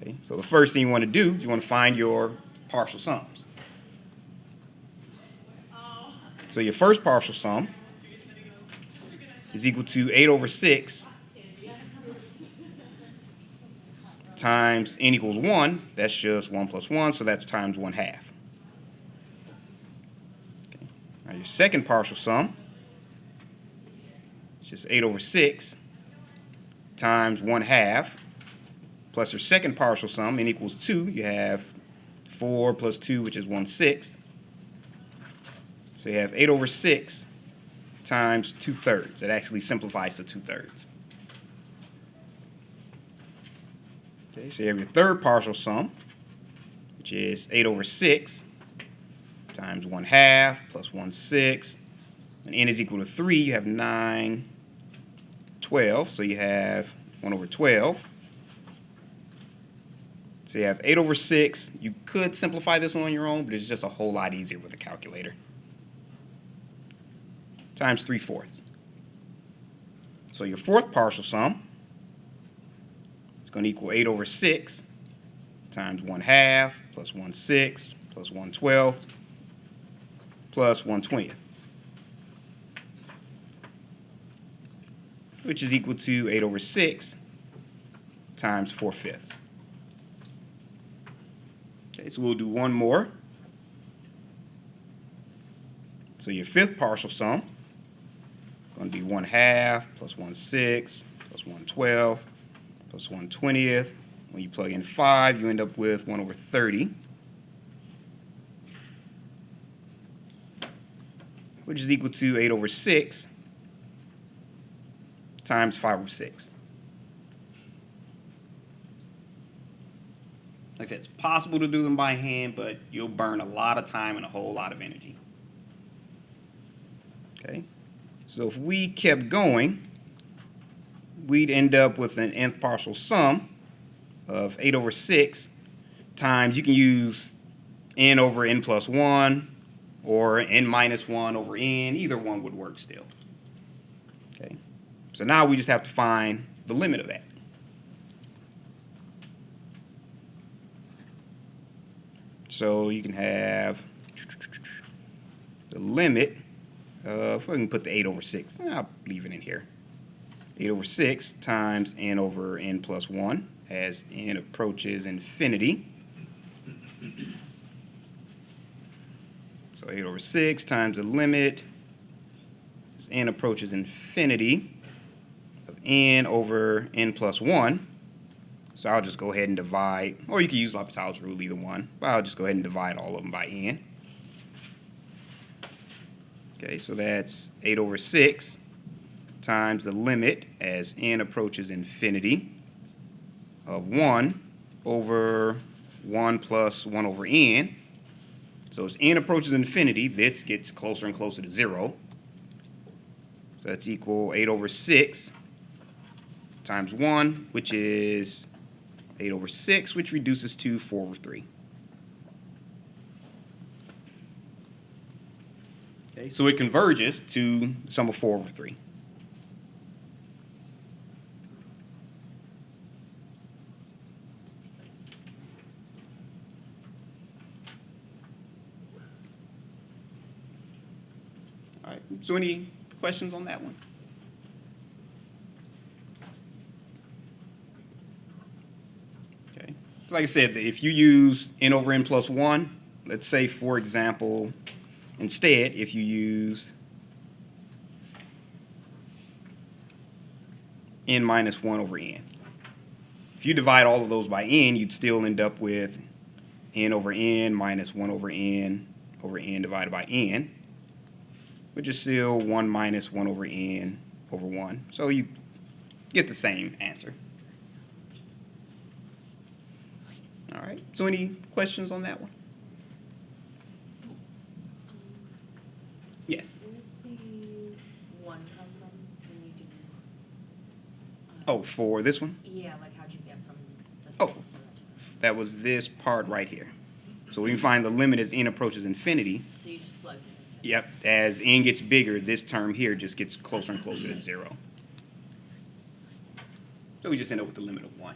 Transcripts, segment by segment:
Okay, so the first thing you want to do is you want to find your partial sums. So your first partial sum is equal to 8 over 6 times n equals 1. That's just 1 plus 1, so that's times 1/2. Okay. Now your second partial sum is just 8 over 6 times 1/2 plus your second partial sum, n equals 2. You have 4 plus 2, which is 1/6. So you have 8 over 6 times 2/3. It actually simplifies to 2/3. Okay, so you have your third partial sum, which is 8 over 6 times 1/2 plus 1/6. When n is equal to 3, you have 9, 12. So you have 1 over 12. So you have 8 over 6. You could simplify this one on your own, but it's just a whole lot easier with a calculator. Times 3/4. So your fourth partial sum is going to equal 8 over 6 times 1/2 plus 1/6 plus 1/12 plus 1/20, which is equal to 8 over 6 times 4/5. Okay, so we'll do one more. So your fifth partial sum is going to be 1/2 plus 1/6 plus 1/12 plus 1/20. When you plug in 5, you end up with 1 over 30, which is equal to 8 over 6 times 5 over 6. Like I said, it's possible to do them by hand, but you'll burn a lot of time and a whole lot of energy. Okay, so if we kept going, we'd end up with an nth partial sum of 8 over 6 times, you can use n over n plus 1 or n minus 1 over n. Either one would work still. Okay, so now we just have to find the limit of that. So you can have the limit of, we can put the 8 over 6. I'll leave it in here. 8 over 6 times n over n plus 1 as n approaches infinity. So 8 over 6 times the limit as n approaches infinity of n over n plus 1. So I'll just go ahead and divide, or you can use L'Hopital's rule, either one, but I'll just go ahead and divide all of them by n. Okay, so that's 8 over 6 times the limit as n approaches infinity of 1 over 1 plus 1 over n. So as n approaches infinity, this gets closer and closer to 0. So that's equal 8 over 6 times 1, which is 8 over 6, which reduces to 4 over 3. Okay, so it converges to the sum of 4 over 3. All right, so any questions on that one? Okay, so like I said, if you use n over n plus 1, let's say, for example, instead, if you use n minus 1 over n. If you divide all of those by n, you'd still end up with n over n minus 1 over n divided by n, which is still 1 minus 1 over n over 1. So you get the same answer. All right, so any questions on that one? Yes. Where did the 1 come from when you did? Oh, for this one? Yeah, like how'd you get from the Oh, simple to that? that was this part right here. So we can find the limit as n approaches infinity. So you just plugged it in. Yep, as n gets bigger, this term here just gets closer and closer to 0. So we just end up with the limit of 1.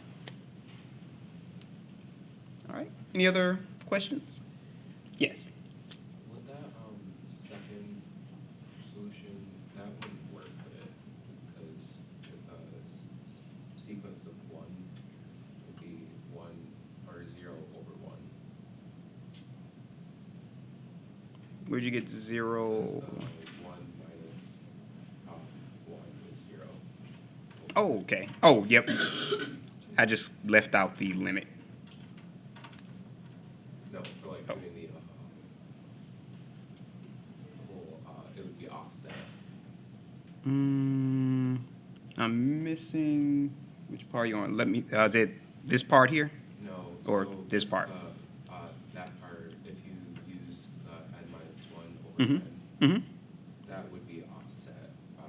Any other questions? Yes. Would that second solution, that wouldn't work, would it? Because sequence of 1 would be 1 or 0 over 1. Where'd you get 0? 1 minus 1 is 0. Oh, okay. Oh, yep. I just left out the limit. No, for like Oh. doing the whole, it would be offset. I'm missing which part you want. Let me. Is it this part here? No. Or so this just part? That part, if you use n minus 1 over Mm-hmm. 10, Mm-hmm. that would be offset by.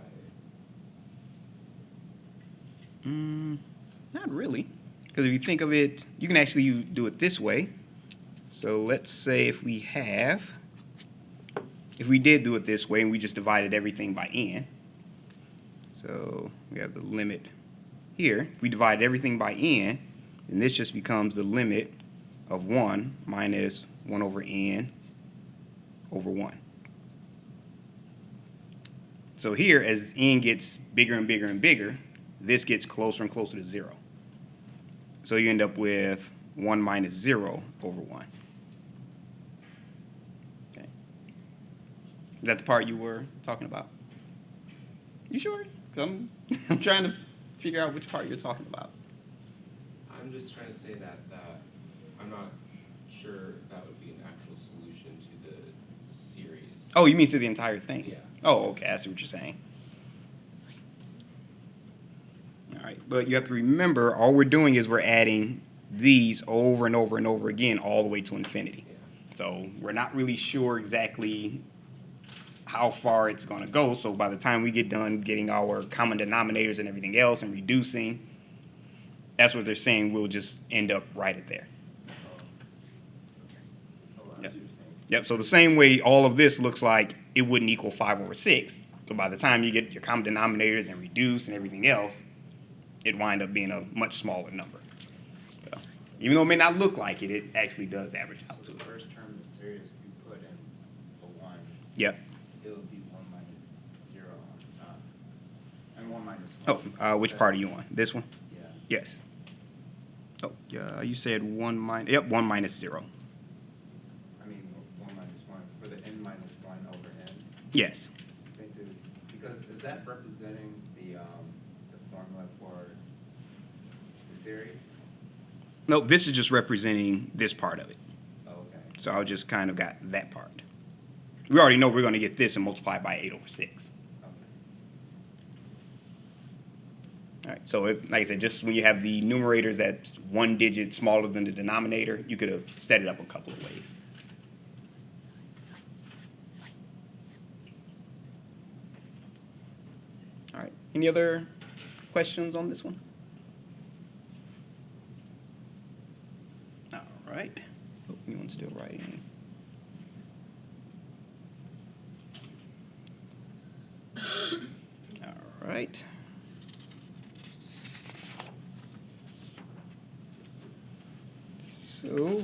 Not really, because if you think of it, you can actually do it this way. So let's say if we did do it this way and we just divided everything by n. So we have the limit here. If we divide everything by n, then this just becomes the limit of 1 minus 1 over n over 1. So here, as n gets bigger and bigger and bigger, this gets closer and closer to 0. So you end up with 1 minus 0 over 1. Okay. Is that the part you were talking about? You sure? 'Cause I'm trying to figure out which part you're talking about. I'm just trying to say that I'm not sure that would be an actual solution to the series. Oh, you mean to the entire thing? Yeah. Oh, okay. I see what you're saying. All right. But you have to remember, all we're doing is we're adding these over and over and over again all the way to infinity. Yeah. So we're not really sure exactly how far it's going to go. So by the time we get done getting our common denominators and everything else and reducing, that's what they're saying. We'll just end up right at there. Yep. Yep. So the same way all of this looks like it wouldn't equal 5 over 6. So by the time you get your common denominators and reduce and everything else, it wind up being a much smaller number. So, even though it may not look like it, it actually does average out to it. The first term of the series, if you put in a 1, Yep. it would be 1 minus 0 on top. And 1 minus 1. Oh, which part are you on? This one? Yeah. Yes. Oh, you said 1 minus. Yep, 1 minus 0. I mean, 1 minus 1 for the n minus 1 over n. Yes. I think this, because is that representing the formula for the series? No, this is just representing this part of it. Oh, okay. So I just kind of got that part. We already know we're going to get this and multiply by 8 over 6. Okay. All right, so like I said, just when you have the numerators that's 1 digit smaller than the denominator, you could have set it up a couple of ways. All right, any other questions on this one? All right. Oh, anyone's still writing? All right. So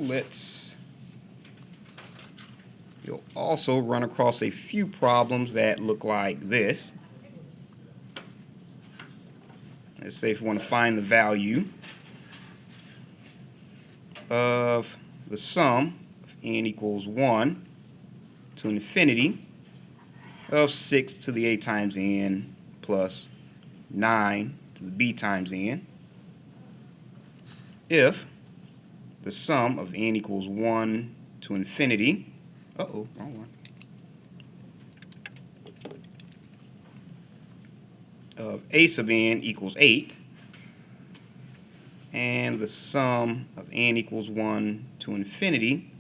you'll also run across a few problems that look like this. Let's say if you want to find the value of the sum of n equals 1 to infinity of 6 to the a times n plus 9 to the b times n, if the sum of n equals 1 to infinity, wrong one, of a sub n equals 8, and the sum of n equals 1 to infinity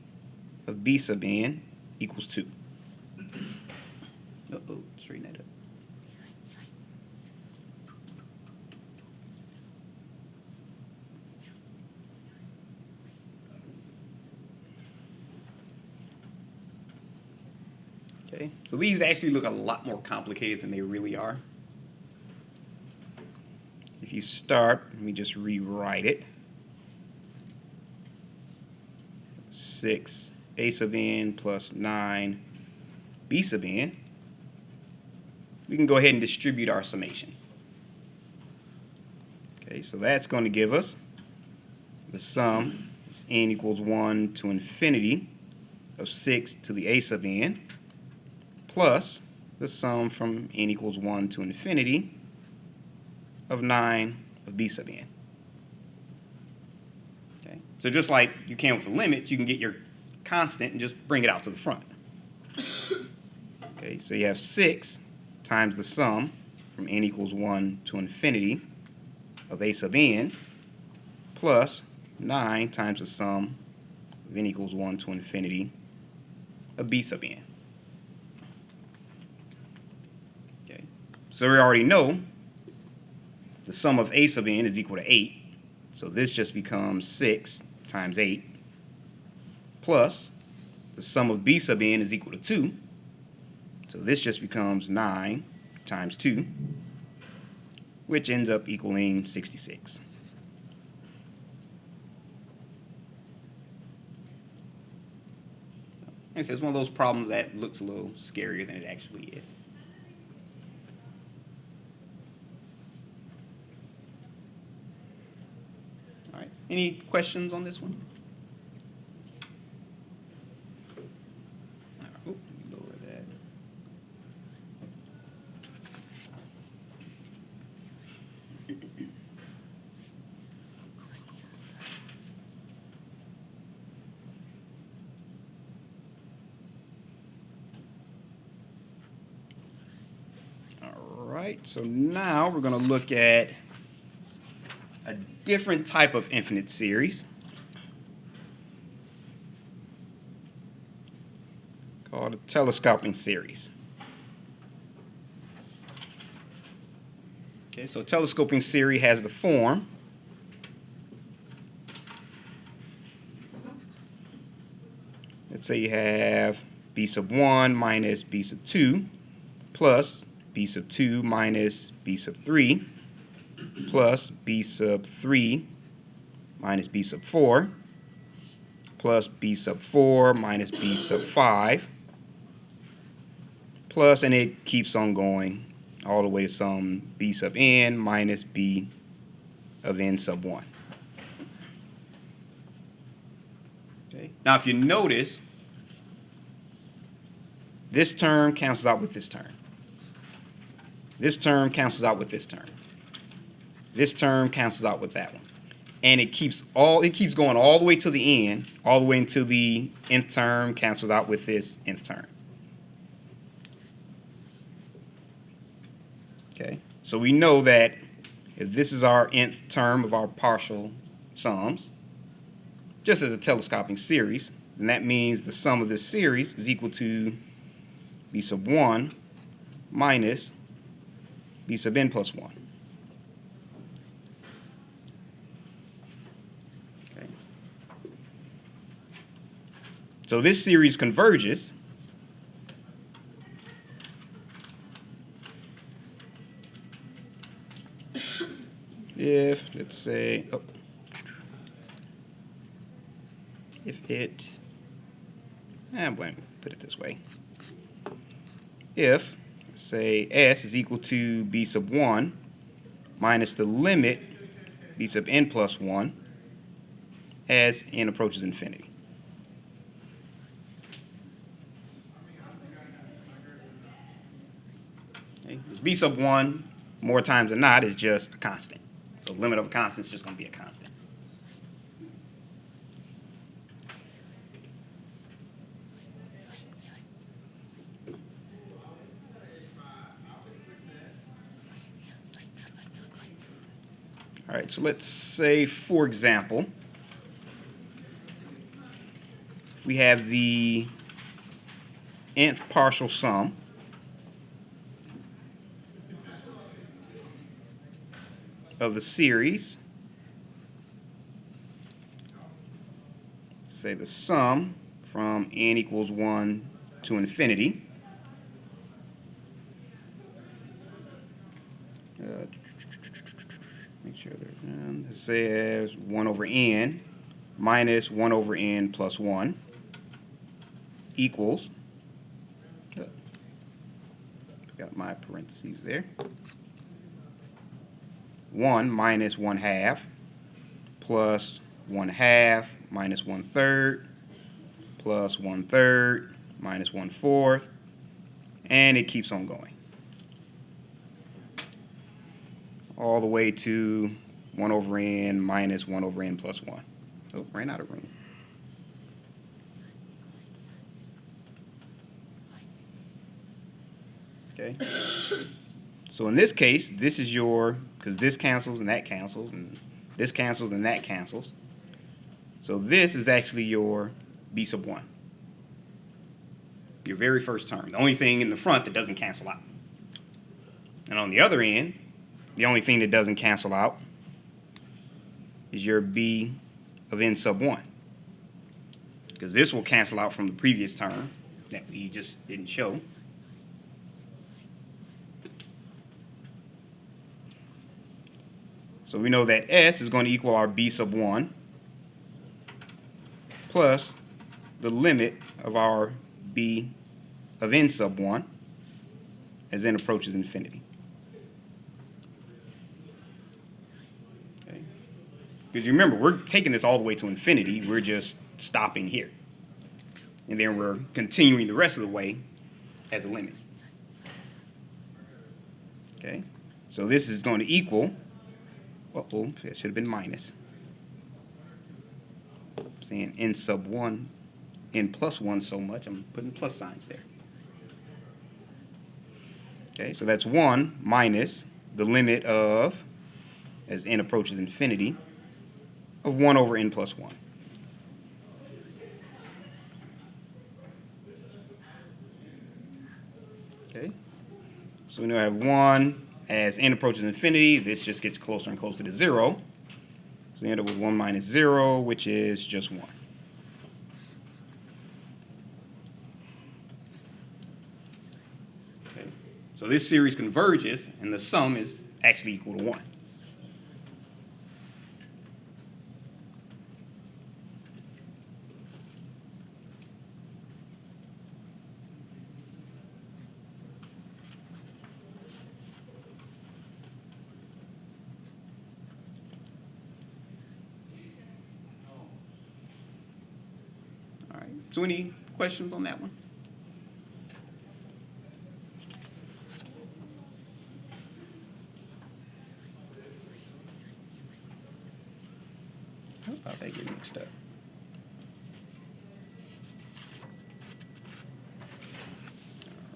of b sub n equals 2. Straighten that up. Okay, so these actually look a lot more complicated than they really are. If you start, let me just rewrite it. 6 a sub n plus 9 b sub n, we can go ahead and distribute our summation. Okay, so that's going to give us the sum is n equals 1 to infinity of 6 to the a sub n plus the sum from n equals 1 to infinity of 9 of b sub n. Okay, so just like you can with the limits, you can get your constant and just bring it out to the front. Okay, so you have 6 times the sum from n equals 1 to infinity of a sub n plus 9 times the sum of n equals 1 to infinity of b sub n. Okay, so we already know the sum of a sub n is equal to 8, so this just becomes 6 times 8 plus the sum of b sub n is equal to 2, so this just becomes 9 times 2, which ends up equaling 66. Like I said, it's one of those problems that looks a little scarier than it actually is. All right, any questions on this one? Oh, lower that. All right, so now we're going to look at a different type of infinite series called a telescoping series. Okay, so a telescoping series has the form let's say you have b sub 1 minus b sub 2 plus b sub 2 minus b sub 3 plus b sub 3 minus b sub 4 plus b sub 4 minus b sub 5 plus, and it keeps on going all the way to some b sub n minus b of n sub 1. Okay. Now if you notice, this term cancels out with this term. This term cancels out with this term. This term cancels out with that one. And it keeps going all the way to the end, all the way until the nth term cancels out with this nth term. Okay? So we know that if this is our nth term of our partial sums, just as a telescoping series, then that means the sum of this series is equal to b sub 1 minus b sub n plus 1. Okay. So this series converges if, let's say, if it, I'm going to put it this way. If, say, s is equal to b sub 1 minus the limit b sub n plus 1 as n approaches infinity. Okay. B sub 1, more times than not, is just a constant. So the limit of a constant is just going to be a constant. All right, so let's say, for example, we have the nth partial sum of the series, say the sum from n equals 1 to infinity, make sure they're let's say as 1 over n minus 1 over n plus 1. equals, got my parentheses there, 1 minus 1/2 plus 1/2 minus 1/3 plus 1/3 minus 1/4, and it keeps on going all the way to 1 over n minus 1 over n plus 1. Oh, ran out of room. Okay. So in this case, this is your, because this cancels and that cancels, and this cancels and that cancels. So this is actually your b sub 1. Your very first term. The only thing in the front that doesn't cancel out. And on the other end, the only thing that doesn't cancel out is your b of n sub 1. Because this will cancel out from the previous term that we just didn't show. So we know that S is going to equal our b sub 1 plus the limit of our b of n sub 1 as n approaches infinity. Okay. Because you remember, we're taking this all the way to infinity. We're just stopping here. And then we're continuing the rest of the way as a limit. Okay. So this is going to equal, uh-oh, that should have been minus. I'm saying n sub 1, n plus 1 so much, I'm putting plus signs there. Okay, so that's 1 minus the limit of, as n approaches infinity, of 1 over n plus 1. Okay, so we now have 1 as n approaches infinity. This just gets closer and closer to 0. So we end up with 1 minus 0, which is just 1. Okay, so this series converges, and the sum is actually equal to 1. So any questions on that one? How about that getting mixed up?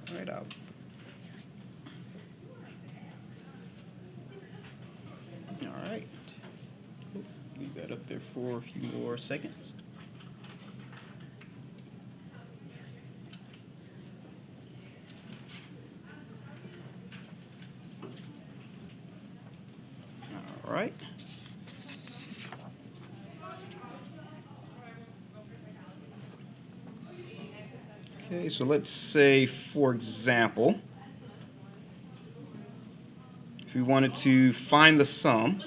All right, out. All right. Leave that up there for a few more seconds. All right. Okay, so let's say, for example, if we wanted to find the sum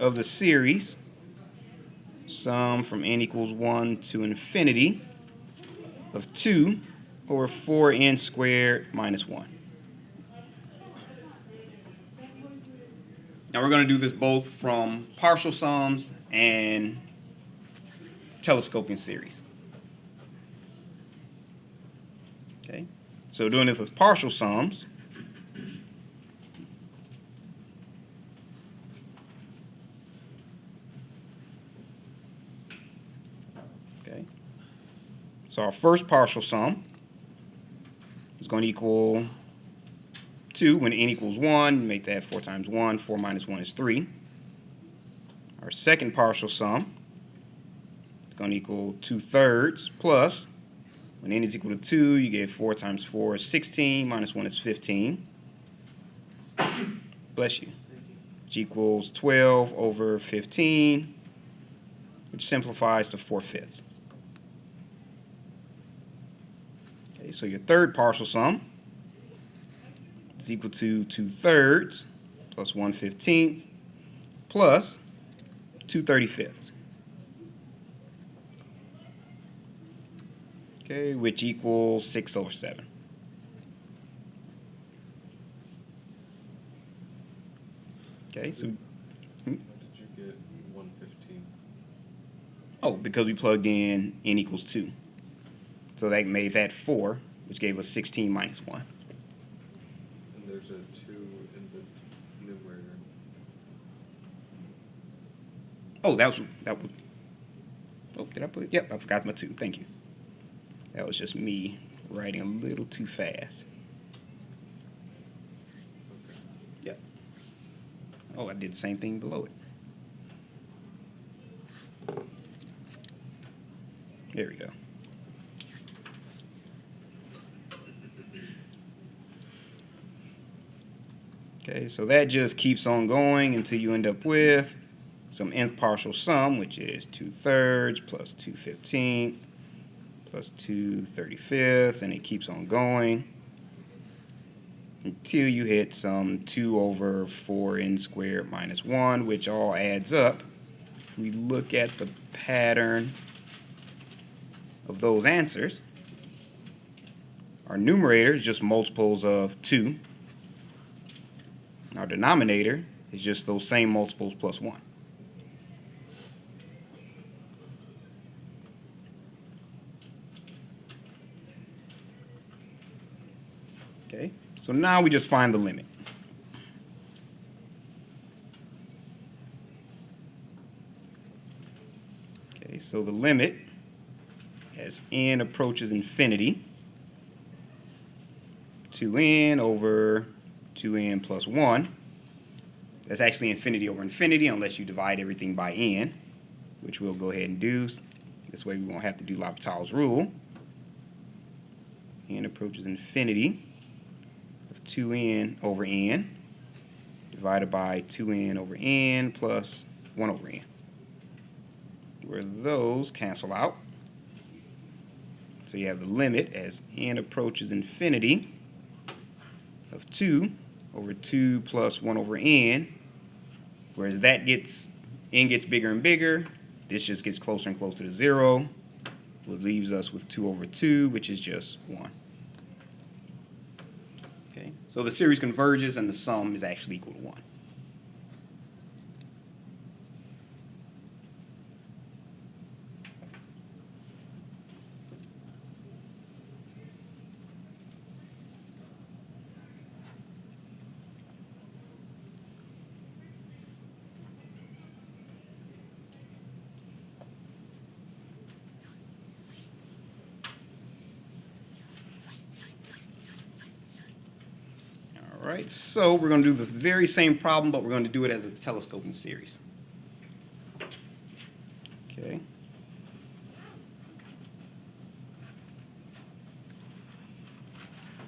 of the series, sum from n equals 1 to infinity, of 2 over 4n squared minus 1. Now we're going to do this both from partial sums and telescoping series. Okay, so doing this with partial sums, okay, so our first partial sum is going to equal 2 when n equals 1. Make that 4 times 1. 4 minus 1 is 3. Our second partial sum is going to equal 2/3 plus, when n is equal to 2, you get 4 times 4 is 16, minus 1 is 15. Bless you. Which equals 12 over 15, which simplifies to 4/5. Okay, so your third partial sum is equal to 2/3 plus 1/15 plus 2/35. okay, which equals 6 over 7. Okay, so, How did you get 115? oh, because we plugged in n equals 2. So that made that 4, which gave us 16 minus 1. And there's a 2 in the numerator. Oh, that was, oh, did I put it? Yep, I forgot my 2. Thank you. That was just me writing a little too fast. Okay. Yep. Oh, I did the same thing below it. There we go. Okay, so that just keeps on going until you end up with some nth partial sum, which is 2/3 plus 2/15 plus 2/35, and it keeps on going until you hit some 2 over 4n squared minus 1, which all adds up. If we look at the pattern of those answers, our numerator is just multiples of 2. Our denominator is just those same multiples plus 1. Okay, so now we just find the limit. Okay, so the limit as n approaches infinity, 2n over 2n plus 1. That's actually infinity over infinity unless you divide everything by n, which we'll go ahead and do. This way we won't have to do L'Hopital's rule. N approaches infinity of 2n over n divided by 2n over n plus 1 over n, where those cancel out. So you have the limit as n approaches infinity of 2 over 2 plus 1 over n, whereas n gets bigger and bigger, this just gets closer and closer to 0, which leaves us with 2 over 2, which is just 1. Okay, so the series converges and the sum is actually equal to 1. All right, so we're going to do the very same problem, but we're going to do it as a telescoping series. Okay.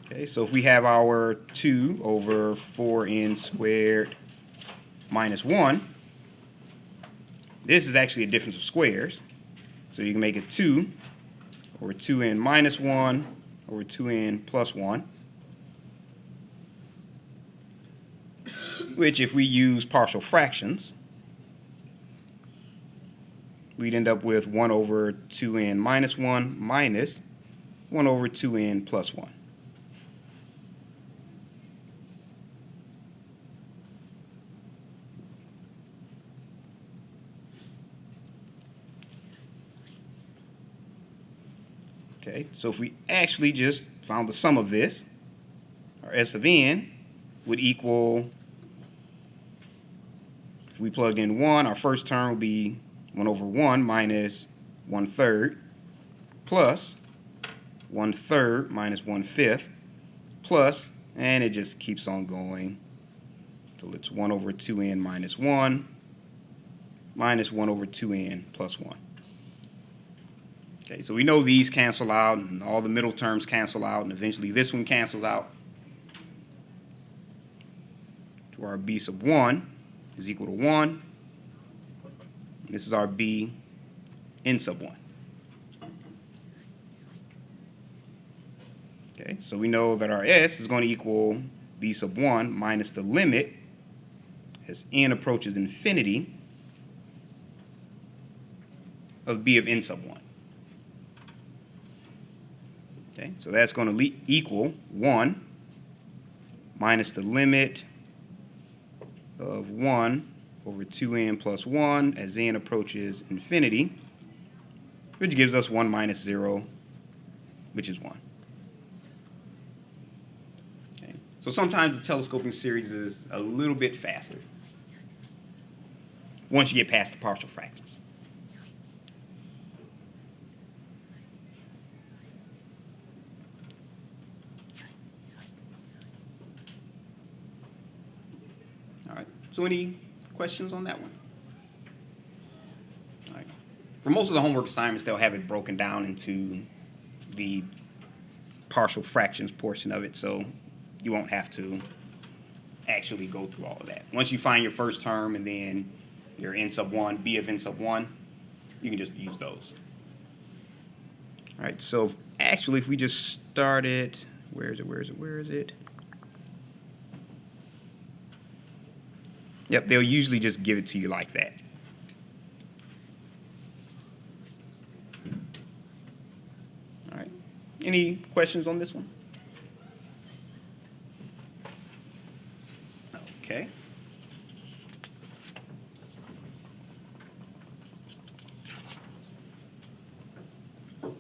Okay, so if we have our 2 over 4n squared minus 1, this is actually a difference of squares. So you can make it 2 over 2n minus 1 over 2n plus 1. Which, if we use partial fractions, we'd end up with 1 over 2n minus 1 minus 1 over 2n plus 1. Okay, so if we actually just found the sum of this, our S of n would equal, if we plugged in 1, our first term would be 1 over 1 minus 1/3 plus 1/3 minus 1/5 plus, and it just keeps on going until it's 1 over 2n minus 1 minus 1 over 2n plus 1. Okay, so we know these cancel out, and all the middle terms cancel out, and eventually this one cancels out. To our b sub 1 is equal to 1. This is our b n sub 1. Okay, so we know that our s is going to equal b sub 1 minus the limit as n approaches infinity of b of n sub 1. Okay, so that's going to equal 1 minus the limit of 1 over 2n plus 1 as n approaches infinity, which gives us 1 minus 0, which is 1. Okay. So sometimes the telescoping series is a little bit faster once you get past the partial fractions. All right, so any questions on that one? All right. For most of the homework assignments, they'll have it broken down into the partial fractions portion of it, so you won't have to actually go through all of that. Once you find your first term and then your n sub 1, b of n sub 1, you can just use those. All right, so actually if we just started, where is it? Yep, they'll usually just give it to you like that. All right, any questions on this one? Okay. All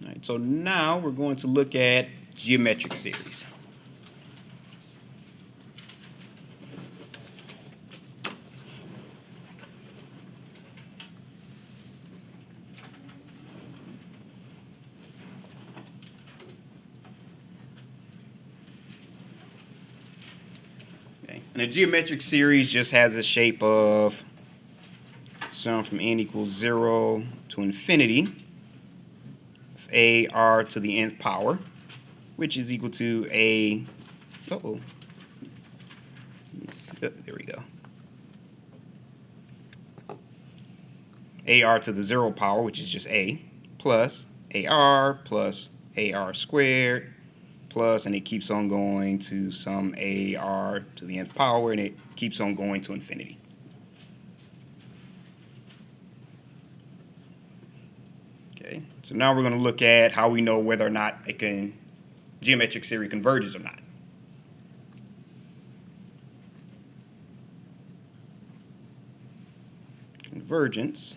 right, so now we're going to look at geometric series. Okay. And a geometric series just has a shape of sum from n equals 0 to infinity of a r to the nth power, which is equal to a, there we go. AR to the 0 power, which is just a, plus AR squared, plus, and it keeps on going to some AR to the nth power, and it keeps on going to infinity. Okay, so now we're going to look at how we know whether or not geometric series converges or not. Convergence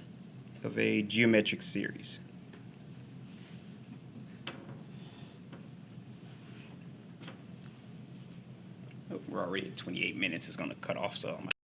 of a geometric series. Oh, we're already at 28 minutes. It's going to cut off, so I'm